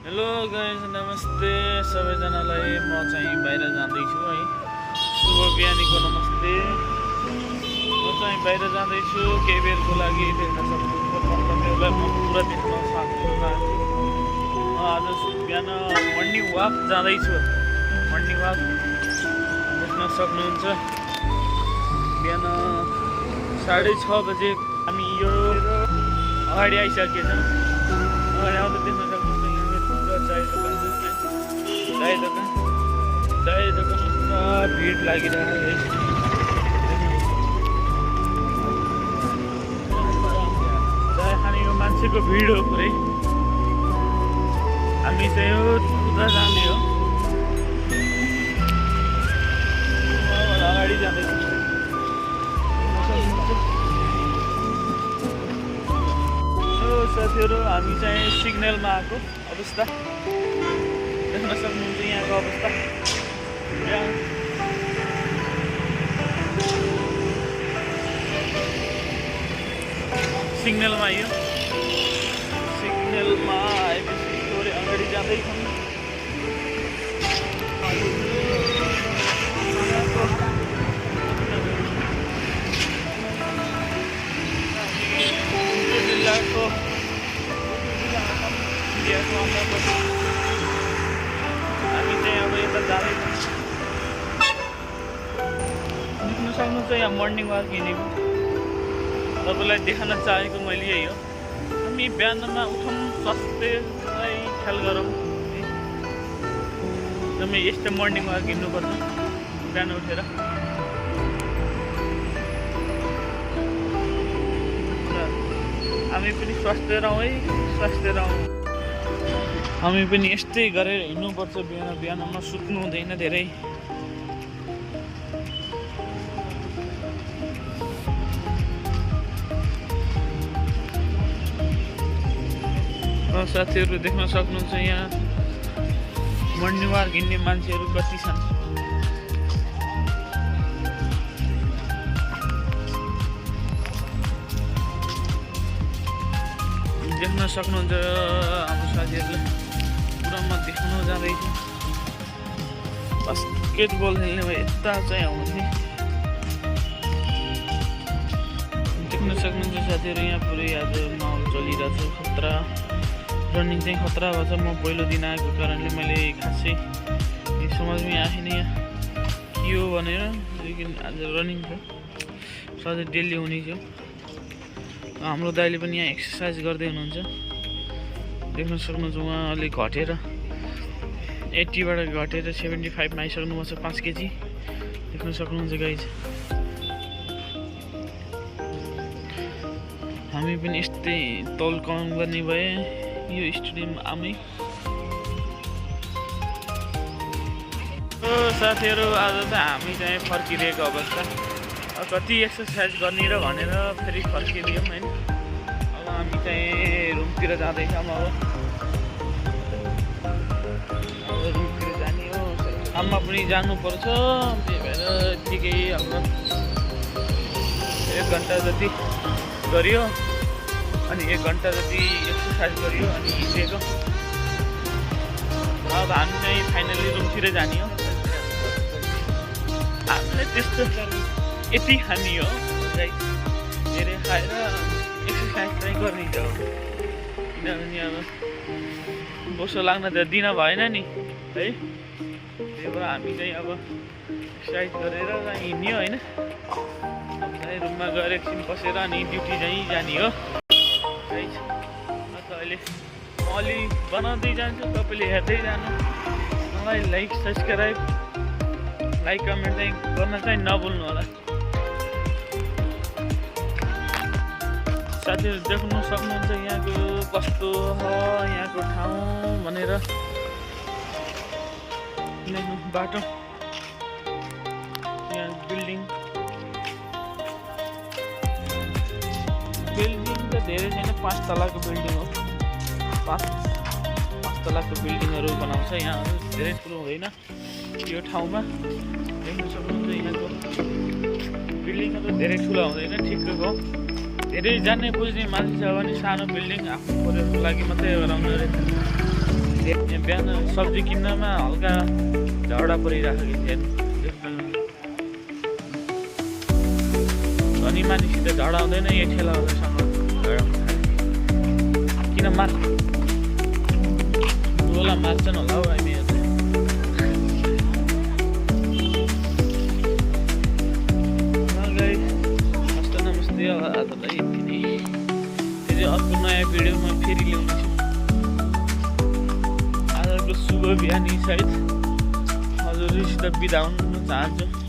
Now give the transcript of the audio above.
Hello guys, नमस्ते सबैजनालाई। म चाहिँ बाहिर जाँदैछु है। शुभ बिहानीको नमस्ते। म चाहिँ बाहिर जाँदैछु केही बेरको लागि। देख्न सक्नुहुन्छ पन्ध्रलाई म पुरा देख्न सक्दिनँ। म आज बिहान मर्निङ वाक जाँदैछु। मर्निङ वाक देख्न सक्नुहुन्छ। बिहान 6:30 बजे हामी यो अगाडि आइसकेछौँ। अगाडि आउँदा देख्न सक्नुहुन्छ चाय दोकान पुरा भिड लागिरहेको छ। चाय खाने यो मान्छेको भिड हो पुरै। हामी चाहिँ यो उता जाने हो। अगाडि जाँदैछु। साथीहरू, हामी चाहिँ सिग्नलमा आएको अवस्था देख्न सक्नुहुन्छ। यहाँको अवस्था सिग्नलमा आइयो। सिग्नलमा आएपछि थोरै अगाडि जाँदैछौँ। जिल्लाको हामी चाहिँ अब यता जाँदैछौँ। देख्न सक्नुहुन्छ यहाँ मर्निङ वाक हिँडेको तपाईँलाई देखाउन चाहेको मैले यही हो। हामी बिहानमा उठौँ, स्वास्थ्यलाई ख्याल गरौँ। एकदमै यस्तो मर्निङ वाक हिँड्नुपर्छ बिहान उठेर। हामी पनि स्वास्थ्य रहौँ है, स्वास्थ्य रहौँ। हामी पनि यस्तै गरेर हिँड्नुपर्छ। बिहानमा सुत्नु हुँदैन धेरै। साथीहरू देख्न सक्नुहुन्छ यहाँ मर्निङ वाक हिँड्ने मान्छेहरू कति छन्। देख्न सक्नुहुन्छ हाम्रो साथीहरूलाई पुरा म देख्नु जाँदैछु। बास्केटबल खेल्ने भए यता चाहिँ आउँथे। देख्न सक्नुहुन्छ साथीहरू यहाँ पुरै आज माहौल चलिरहेको छ। खतरा रनिङ चाहिँ खतरा भएछ। म पहिलो दिन आएको कारणले मैले खासै समझमै आएन यहाँ के हो भनेर। लेकिन आज रनिङ छ, सधैँ डेली हुने थियो। हाम्रो दाइले पनि यहाँ एक्सर्साइज गर्दै हुनुहुन्छ। देख्न सक्नुहुन्छ उहाँ अलिक घटेर 80बाट घटेर 75मा आइसक्नुपर्छ, 5 केजी। देख्न सक्नुहुन्छ गाइज। हामी पनि यस्तै तौल कम गर्ने भए यो स्टेडियम आमै। साथीहरू, आज त हामी चाहिँ फर्किरहेको अवस्था। कति एक्सर्साइज गर्ने र भनेर फेरि फर्किदियौँ होइन। अब हामी चाहिँ रुमतिर जाँदैछौँ। अब रुमतिर जाने हो। काममा पनि जानुपर्छ। त्यही भएर यत्तिकै हाम्रो 1 घन्टा जति गरियो अनि 1 घन्टा जति एक्सर्साइज गरियो अनि हिँडेको। अब हामी चाहिँ फाइनली रुमतिर जाने हो। हामीले त्यस्तो यति खाने हो, धेरै खाएर एक्सर्साइज चाहिँ गर्ने हो। किनभने अब बोसो लाग्न त दिन भएन नि है। त्यही भएर हामी चाहिँ अब एक्सर्साइज गरेर हिँड्ने होइन। चाहिँ रुममा गएर एकछिन बसेर अनि ड्युटी चाहिँ जाने हो। अहिले म अलि बनाउँदै जान्छु, तपाईँले हेर्दै जानु। मलाई लाइक सब्सक्राइब कमेन्ट चाहिँ गर्न चाहिँ नभुल्नु होला। साथीहरू देख्नु सक्नुहुन्छ यहाँको कस्तो हो, यहाँको ठाउँ भनेर। बाटो, यहाँ बिल्डिङ त धेरै छैन। 5 तलाको बिल्डिङ हो। 5 तलाको बिल्डिङहरू बनाउँछ यहाँ। धेरै ठुलो हुँदैन यो ठाउँमा। देख्न सक्नुहुन्छ यहाँको बिल्डिङहरू धेरै ठुलो हुँदैन, ठिकको। धेरै जान्ने बुझ्ने मान्छे छ भने सानो बिल्डिङ आफ्नो परिवारको लागि मात्रै बनाउनु रहेछ। यहाँ बिहान सब्जी किन्नमा हल्का झगडा परिराखेको थियो धनी मानिससित झगडा हुँदैन यो ठेलावालासँग झगडा किन मार ठुलोलाई मार्छन् होला हौ हामी नमस्ते आजलाई यति नै फेरि अर्को नयाँ भिडियोमा फेरि ल्याउने छु आजको शुभ बिहानी सहित हजुरसित बिदा हुन चाहन्छु